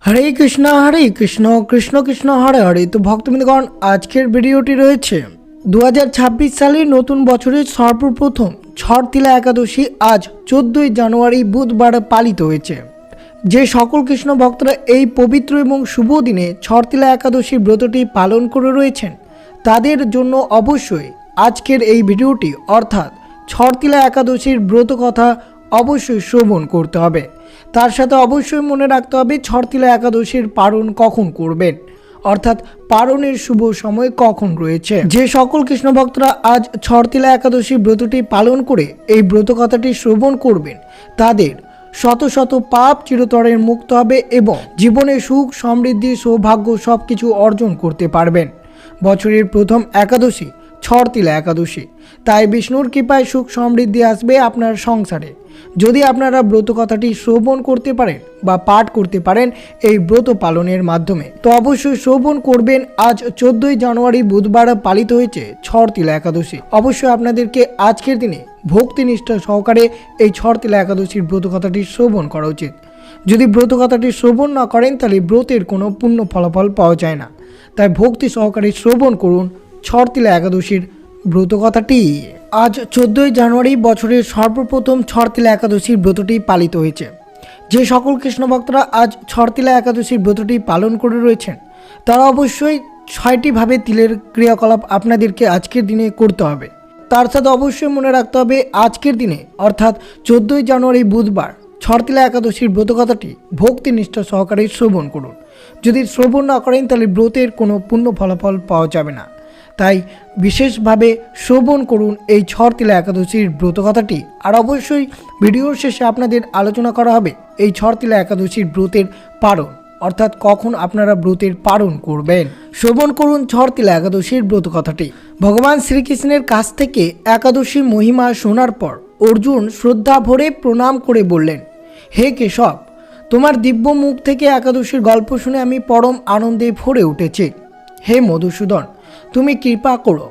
হরে কৃষ্ণ কৃষ্ণ কৃষ্ণ হরে হরে। তো ভক্তবৃন্দগণ, আজকের ভিডিওটি রয়েছে 2026 সালের নতুন বছরের সর্বপ্রথম ছটতিলা একাদশী আজ 14ই জানুয়ারি বুধবার পালিত হয়েছে। যে সকল কৃষ্ণ ভক্তরা এই পবিত্র এবং শুভ দিনে ছটতিলা একাদশীর ব্রতটি পালন করে রয়েছেন তাদের জন্য অবশ্যই আজকের এই ভিডিওটি অর্থাৎ ছটতিলা একাদশীর ব্রত কথা অবশ্যই শ্রবণ করতে হবে। তার সাথে অবশ্যই মনে রাখতে হবে ছটতিলা একাদশীর পালন কখন করবেন, অর্থাৎ পালনের শুভ সময় কখন রয়েছে। যে সকল কৃষ্ণ ভক্তরা আজ ছটতিলা একাদশী ব্রতটি পালন করে এই ব্রত কথাটি শ্রবণ করবেন তাদের শত শত পাপ চিরতরের মুক্ত হবে এবং জীবনে সুখ সমৃদ্ধি সৌভাগ্য সব কিছু অর্জন করতে পারবেন। বছরের প্রথম একাদশী ছটতিলা একাদশী, তাই বিষ্ণুর কৃপায় সুখ সমৃদ্ধি আসবে আপনার সংসারে যদি আপনারা ব্রত কথাটি শ্রবণ করতে পারেন বা পাঠ করতে পারেন এই ব্রত পালনের মাধ্যমে। তো অবশ্যই শ্রবণ করবেন। আজ 14ই জানুয়ারি বুধবার পালিত হয়েছে ছটতিলা একাদশী। অবশ্যই আপনাদেরকে আজকের দিনে ভক্তি নিষ্ঠা সহকারে এই ছটতিলা একাদশীর ব্রত কথাটি শ্রবণ করা উচিত। যদি ব্রত কথাটি শ্রবণ না করেন তাহলে ব্রতের কোনো পুণ্য ফলাফল পাওয়া যায় না। তাই ভক্তি সহকারে শ্রবণ করুন ছটতিলা একাদশীর ব্রত কথাটি। আজ 14ই জানুয়ারি বছরের সর্বপ্রথম ছটতিলা একাদশীর ব্রতটি পালিত হয়েছে। যে সকল কৃষ্ণ ভক্তরা আজ ছটতিলা একাদশীর ব্রতটি পালন করে রয়েছেন তারা অবশ্যই 6টি ভাবে তিলের ক্রিয়াকলাপ আপনাদেরকে আজকের দিনে করতে হবে। তার সাথে অবশ্যই মনে রাখতে হবে আজকের দিনে অর্থাৎ 14ই জানুয়ারি বুধবার ছটতিলা একাদশীর ব্রত কথাটি ভক্তি নিষ্ঠা সহকারে শ্রবণ করুন। যদি শ্রবণ না করেন তাহলে ব্রতের কোনো পূর্ণ ফলাফল পাওয়া যাবে না। তাই বিশেষভাবে শ্রবণ করুন এই ছটতিলা একাদশীর ব্রত কথাটি। আর অবশ্যই ভিডিওর শেষে আপনাদের আলোচনা করা হবে এই ছটতিলা একাদশীর ব্রতের পালন, অর্থাৎ কখন আপনারা ব্রতের পালন করবেন। শ্রবণ করুন ছটতিলা একাদশীর ব্রত কথাটি। ভগবান শ্রীকৃষ্ণের কাছ থেকে একাদশী মহিমা শোনার পর অর্জুন শ্রদ্ধা ভরে প্রণাম করে বললেন, হে কেশব, তোমার দিব্য মুখ থেকে একাদশীর গল্প শুনে আমি পরম আনন্দে ভরে উঠেছি। হে মধুসূদন, তুমি কৃপা করো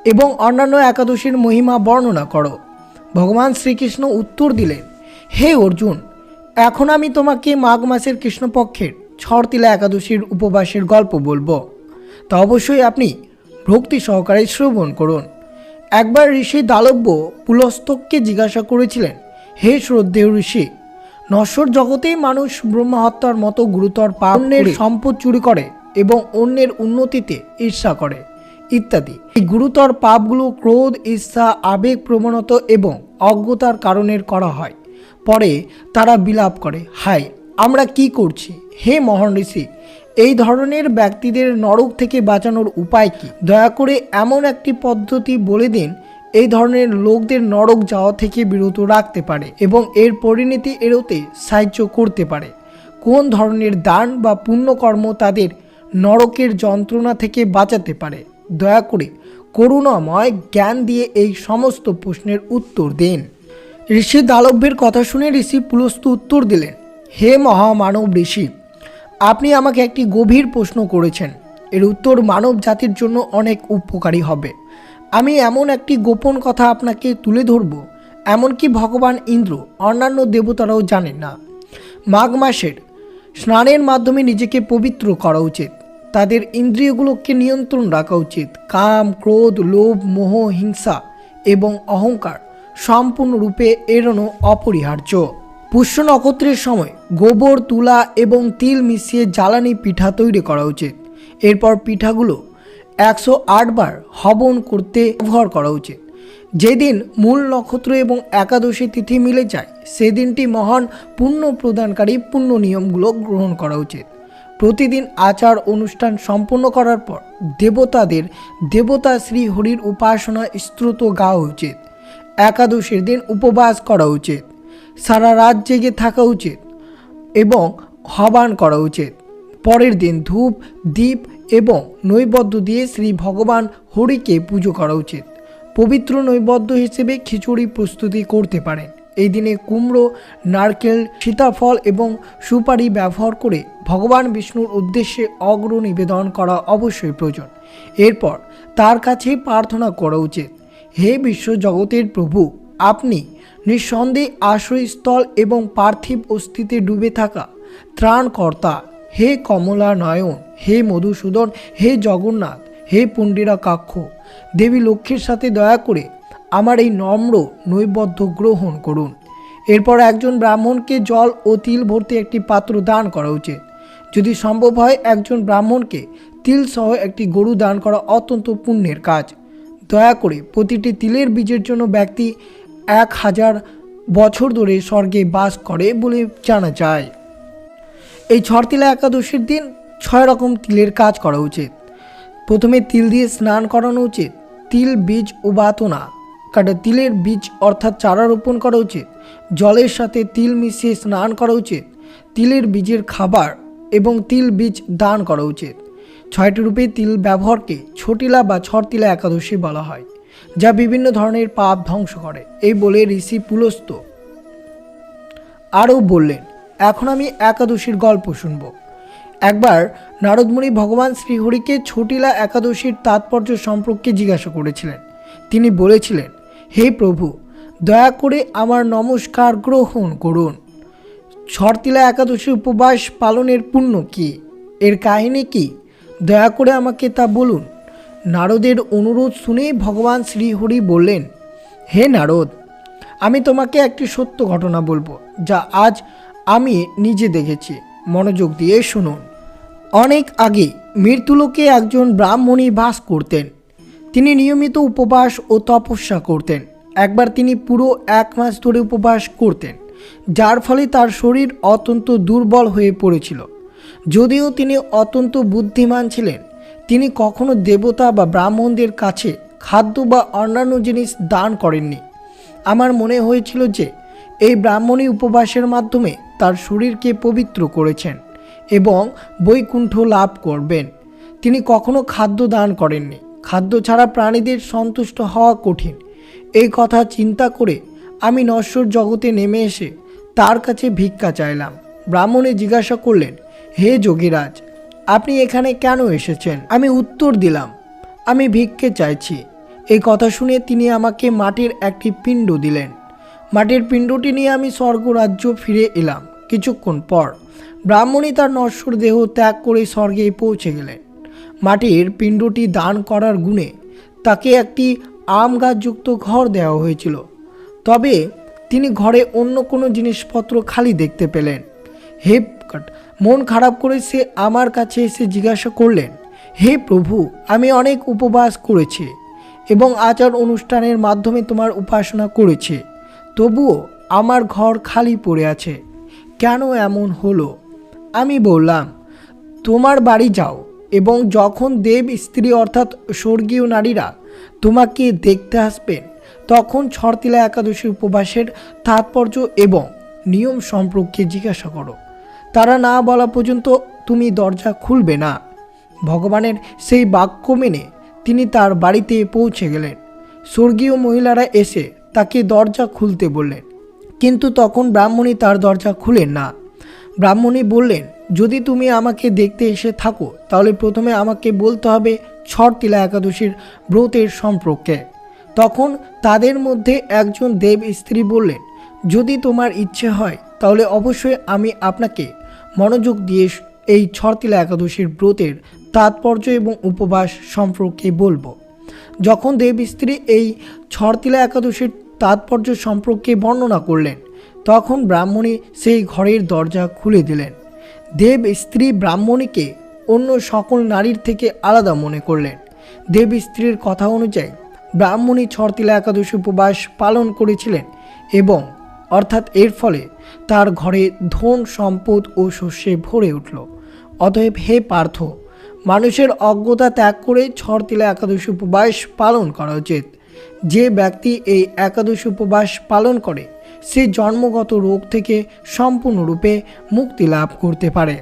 এবং অন্যান্য একাদশীর মহিমা বর্ণনা করো। ভগবান শ্রীকৃষ্ণ উত্তর দিলেন, হে অর্জুন, এখন আমি তোমাকে মাঘ মাসের কৃষ্ণপক্ষের ছটতিলা একাদশীর উপবাসের গল্প বলবো। তা অবশ্যই আপনি ভক্তি সহকারে শ্রবণ করুন। একবার ঋষি দালব্য পুলস্তককে জিজ্ঞাসা করেছিলেন, হে শ্রদ্ধেয় ঋষি, নশ্বর জগতেই মানুষ ব্রহ্মহত্যার মতো গুরুতর পাপ, অন্যের সম্পদ চুরি করে এবং অন্যের উন্নতিতে ঈর্ষা করে ইত্যাদি। এই গুরুতর পাপগুলো ক্রোধ, ঈর্ষা, আবেগ প্রবণতা এবং অজ্ঞতার কারণে করা হয়। পরে তারা বিলাপ করে, হায় আমরা কি করছি। হে মহান ঋষি, এই ধরনের ব্যক্তিদের নরক থেকে বাঁচানোর উপায় কি? দয়া করে এমন একটি পদ্ধতি বলে দিন এই ধরনের লোকদের নরক যাওয়া থেকে বিরত রাখতে পারে এবং এর পরিণতি এড়োতে সাহায্য করতে পারে। কোন ধরনের দান বা পুণ্যকর্ম তাদের নরকের যন্ত্রণা থেকে বাঁচাতে পারে? দয়া করে করুণাময় জ্ঞান দিয়ে এই সমস্ত প্রশ্নের উত্তর দিন। ঋষি দালব্যের কথা শুনে ঋষি পুলস্ত উত্তর দিলেন, হে মহামানব ঋষি, আপনি আমাকে একটি গভীর প্রশ্ন করেছেন। এর উত্তর মানব জাতির জন্য অনেক উপকারী হবে। আমি এমন একটি গোপন কথা আপনাকে তুলে ধরব এমনকি ভগবান ইন্দ্র অন্যান্য দেবতারাও জানেন না। মাঘ মাসের স্নানের মাধ্যমে নিজেকে পবিত্র করা উচিত। তাদের ইন্দ্রিয়গুলোকে নিয়ন্ত্রণ রাখা উচিত। কাম, ক্রোধ, লোভ, মোহ, হিংসা এবং অহংকার সম্পূর্ণরূপে এড়ানো অপরিহার্য। পুষ্য নক্ষত্রের সময় গোবর, তুলা এবং তিল মিশিয়ে জ্বালানি পিঠা তৈরি করা উচিত। এরপর পিঠাগুলো 108 বার হবন করতে ব্যবহার করা উচিত। যেদিন মূল নক্ষত্র এবং একাদশী তিথি মিলে যায় সেদিনটি মহান পুণ্য প্রদানকারী পুণ্য নিয়মগুলো গ্রহণ করা উচিত। প্রতিদিন আচার অনুষ্ঠান সম্পন্ন করার পর দেবতাদের দেবতা শ্রী হরির উপাসনা স্তোত্র গাওয়া উচিত। একাদশীর দিন উপবাস করা উচিত, সারা রাত জেগে থাকা উচিত এবং হবান করা উচিত। পরের দিন ধূপ, দীপ এবং নৈবেদ্য দিয়ে শ্রী ভগবান হরিকে পুজো করা উচিত। পবিত্র নৈবেদ্য হিসেবে খিচুড়ি প্রস্তুতি করতে পারেন। এই দিনে কুমড়ো, নারকেল, সীতাফল এবং সুপারি ব্যবহার করে ভগবান বিষ্ণুর উদ্দেশ্যে অগ্র নিবেদন করা অবশ্যই প্রয়োজন। এরপর তার কাছে প্রার্থনা করা উচিত, হে বিশ্ব জগতের প্রভু, আপনি নিঃসন্দেহে আশ্রয়স্থল এবং পার্থিব অস্তিত্বে ডুবে থাকা ত্রাণকর্তা হে কমলা নয়ন, হে মধুসূদন, হে জগন্নাথ, হে পুণ্ডিরা কাক্ষ, দেবী লক্ষ্মীর সাথে দয়া করে আমার এই নম্র নৈবেদ্য গ্রহণ করুন। এরপর একজন ব্রাহ্মণকে জল ও তিল ভর্তি একটি পাত্র দান করা উচিত। যদি সম্ভব হয় একজন ব্রাহ্মণকে তিল সহ একটি গরু দান করা অত্যন্ত পুণ্যের কাজ। দয়া করে প্রতিটি তিলের বীজের জন্য ব্যক্তি 1000 বছর ধরে স্বর্গে বাস করে বলে জানা যায়। এই ছটতিলা একাদশীর দিন 6 রকম তিলের কাজ করা উচিত। প্রথমে তিল দিয়ে স্নান করানো উচিত। তিল বীজ উবাতনা কাটা তিলের বীজ অর্থাৎ চারা রোপণ করা উচিত। জলের সাথে তিল মিশিয়ে স্নান করা উচিত। তিলের বীজের খাবার এবং তিল বীজ দান করা উচিত। 6টি রূপে তিল ব্যবহারকে ছটিলা বা ছটতিলা একাদশী বলা হয়, যা বিভিন্ন ধরনের পাপ ধ্বংস করে। এই বলে ঋষি পুলস্ত আরও বললেন, এখন আমি একাদশীর গল্প শুনব। একবার নারদমুনি ভগবান শ্রীহরিকে ছটিলা একাদশীর তাৎপর্য সম্পর্কে জিজ্ঞাসা করেছিলেন। তিনি বলেছিলেন, হে প্রভু, দয়া করে আমার নমস্কার গ্রহণ করুন। ছটতিলা একাদশী উপবাস পালনের পুণ্য কি? এর কাহিনী কি? দয়া করে আমাকে তা বলুন। নারদের অনুরোধ শুনে ভগবান শ্রীহরি বললেন, হে নারদ, আমি তোমাকে একটি সত্য ঘটনা বলবো, যা আজ আমি নিজে দেখেছি। মনোযোগ দিয়ে শুনুন। অনেক আগে মৃত্যুলোকে একজন ব্রাহ্মণী বাস করতেন। তিনি নিয়মিত উপবাস ও তপস্যা করতেন। একবার তিনি পুরো 1 মাস ধরে উপবাস করতেন, যার ফলে তার শরীর অত্যন্ত দুর্বল হয়ে পড়েছিল। যদিও তিনি অত্যন্ত বুদ্ধিমান ছিলেন, তিনি কখনো দেবতা বা ব্রাহ্মণদের কাছে খাদ্য বা অন্যান্য জিনিস দান করেননি। আমার মনে হয়েছিল যে এই ব্রাহ্মণী উপবাসের মাধ্যমে তার শরীরকে পবিত্র করেছেন এবং বৈকুণ্ঠ লাভ করবেন। তিনি কখনো খাদ্য দান করেননি। খাদ্য ছাড়া প্রাণীদের সন্তুষ্ট হওয়া কঠিন। এই কথা চিন্তা করে আমি নশ্বর জগতে নেমে এসে তার কাছে ভিক্ষা চাইলাম। ব্রাহ্মণী জিজ্ঞাসা করলেন, হে যোগীরাজ, আপনি এখানে কেন এসেছেন? আমি উত্তর দিলাম, আমি ভিক্ষে চাইছি। এই কথা শুনে তিনি আমাকে মাটির একটি পিণ্ড দিলেন। মাটির পিণ্ডটি নিয়ে আমি স্বর্গরাজ্য ফিরে এলাম। কিছুক্ষণ পর ব্রাহ্মণী তার নশ্বর দেহ ত্যাগ করে স্বর্গে পৌঁছে গেলেন। মাটির পিণ্ডটি দান করার গুণে তাকে একটি আম গাছযুক্ত ঘর দেওয়া হয়েছিল। তবে তিনি ঘরে অন্য কোনো জিনিসপত্র খালি দেখতে পেলেন। হে মন খারাপ করে সে আমার কাছে এসে জিজ্ঞাসা করলেন, হে প্রভু, আমি অনেক উপবাস করেছি এবং আচার অনুষ্ঠানের মাধ্যমে তোমার উপাসনা করেছি, তবুও আমার ঘর খালি পড়ে আছে, কেন এমন হলো? আমি বললাম, তোমার বাড়ি যাও এবং যখন দেব স্ত্রী অর্থাৎ স্বর্গীয় নারীরা তোমাকে দেখতে আসবেন, তখন ছটতিলা একাদশী উপবাসের তাৎপর্য এবং নিয়ম সম্পর্কে জিজ্ঞাসা করো। তারা না বলা পর্যন্ত তুমি দরজা খুলবে না। ভগবানের সেই বাক্য মেনে তিনি তার বাড়িতে পৌঁছে গেলেন। স্বর্গীয় মহিলারা এসে তাকে দরজা খুলতে বললেন, কিন্তু তখন ব্রাহ্মণী তার দরজা খুলেন না। ব্রাহ্মণী বললেন, যদি তুমি আমাকে দেখতে এসে থাকো তাহলে প্রথমে আমাকে বলতে হবে ছটতিলা একাদশীর ব্রতের সম্পর্কে। তখন তাদের মধ্যে একজন দেব স্ত্রী বললেন, যদি তোমার ইচ্ছে হয় তাহলে অবশ্যই আমি আপনাকে মনোযোগ দিয়ে এই ছটতিলা একাদশীর ব্রতের তাৎপর্য এবং উপবাস সম্পর্কে বলবো। যখন দেব স্ত্রী এই ছটতিলা একাদশীর তাৎপর্য সম্পর্কে বর্ণনা করলেন, তখন ব্রাহ্মণী সেই ঘরের দরজা খুলে দিলেন। দেব স্ত্রী ব্রাহ্মণীকে অন্য সকল নারীর থেকে আলাদা মনে করলেন। দেব স্ত্রীর কথা অনুযায়ী ব্রাহ্মণী ছটতিলা একাদশী উপবাস পালন করেছিলেন এবং অর্থাৎ এর ফলে তার ঘরে ধন সম্পদ ও শস্যে ভরে উঠল। অতএব হে পার্থ, মানুষের অজ্ঞতা ত্যাগ করে ছটতিলা একাদশী উপবাস পালন করা উচিত। যে ব্যক্তি এই একাদশী উপবাস পালন করে সে জন্মগত রোগ থেকে সম্পূর্ণরূপে মুক্তি লাভ করতে পারে।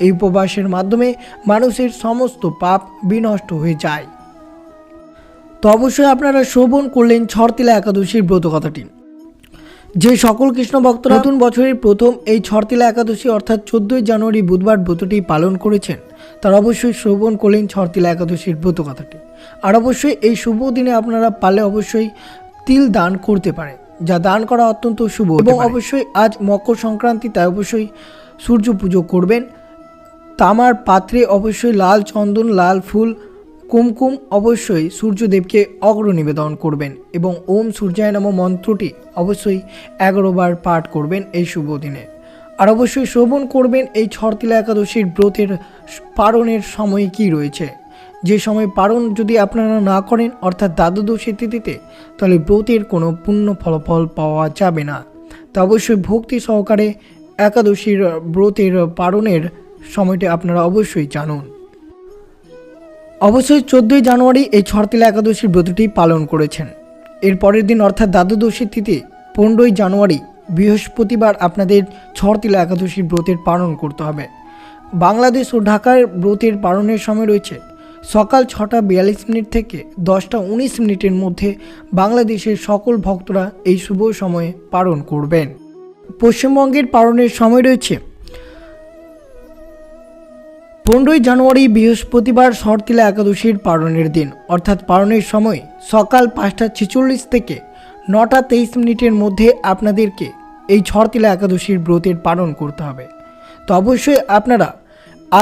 এই উপবাসের মাধ্যমে মানুষের সমস্ত পাপ বিনষ্ট হয়ে যায়। তো অবশ্যই আপনারা শ্রবণ করলেন ছটতিলা একাদশীর ব্রত কথাটি। যে সকল কৃষ্ণ ভক্তরা নতুন বছরের প্রথম এই ছটতিলা একাদশী অর্থাৎ 14ই জানুয়ারি বুধবার ব্রতটি পালন করেছেন, তারা অবশ্যই শ্রবণ করলেন ছটতিলা একাদশীর ব্রত কথাটি। আর অবশ্যই এই শুভ দিনে আপনারা পারলে অবশ্যই তিল দান করতে পারে, যা দান করা অত্যন্ত শুভ। এবং অবশ্যই আজ মকর সংক্রান্তি, তাই অবশ্যই সূর্য পুজো করবেন। তামার পাত্রে অবশ্যই লাল চন্দন, লাল ফুল, কুমকুম অবশ্যই সূর্যদেবকে অগ্র নিবেদন করবেন এবং ওম সূর্যায় নমঃ মন্ত্রটি অবশ্যই 11 বার পাঠ করবেন এই শুভ দিনে। আর অবশ্যই শ্রবণ করবেন এই ছটতিলা একাদশীর ব্রতের পারণের সময় কি রয়েছে। যে সময় পারণ যদি আপনারা না করেন অর্থাৎ দ্বাদশী তিথিতে, তাহলে ব্রতের কোনো পুণ্য ফলাফল পাওয়া যাবে না। তা অবশ্যই ভক্তি সহকারে একাদশীর ব্রতের পারণের সময়টা আপনারা অবশ্যই জানুন। অবশ্যই 14ই জানুয়ারি এই ছটতিলা একাদশীর ব্রতটি পালন করেছেন। এর পরের দিন অর্থাৎ দ্বাদশী তিথি 15ই জানুয়ারি বৃহস্পতিবার আপনাদের ছটতিলা একাদশীর ব্রতের পালন করতে হবে। বাংলাদেশ ও ঢাকার ব্রতের পালনের সময় রয়েছে সকাল 6:42 থেকে 10:19 মধ্যে। বাংলাদেশের সকল ভক্তরা এই শুভ সময়ে পালন করবেন। পশ্চিমবঙ্গের পালনের সময় রয়েছে 15ই জানুয়ারি বৃহস্পতিবার ছটতিলা একাদশীর পালনের দিন, অর্থাৎ পালনের সময় সকাল 5:46 থেকে 9:23 মধ্যে আপনাদেরকে এই ছটতিলা একাদশীর ব্রতের পালন করতে হবে। তো অবশ্যই আপনারা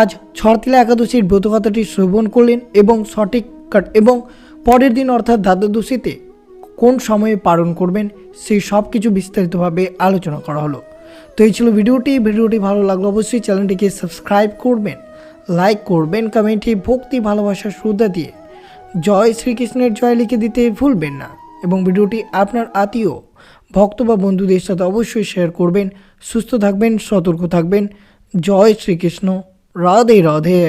আজ ছটতিলা একাদশীর ব্রতকথাটি শ্রবণ করলেন এবং সঠিক এবং পরের দিন অর্থাৎ দ্বাদশীতে কোন সময়ে পালন করবেন সেই সব কিছু বিস্তারিতভাবে আলোচনা করা হলো। তো এই ছিল ভিডিওটি ভালো লাগলো অবশ্যই চ্যানেলটিকে সাবস্ক্রাইব করবেন, লাইক করবেন, কমেন্টে ভক্তি ভালোবাসা শ্রদ্ধা দিয়ে জয় শ্রীকৃষ্ণের জয় লিখে দিতে ভুলবেন না এবং ভিডিওটি আপনার আত্মীয় ভক্ত বা বন্ধুদের সাথে অবশ্যই শেয়ার করবেন। সুস্থ থাকবেন, সতর্ক থাকবেন। জয় শ্রীকৃষ্ণ, রাধে রাধে।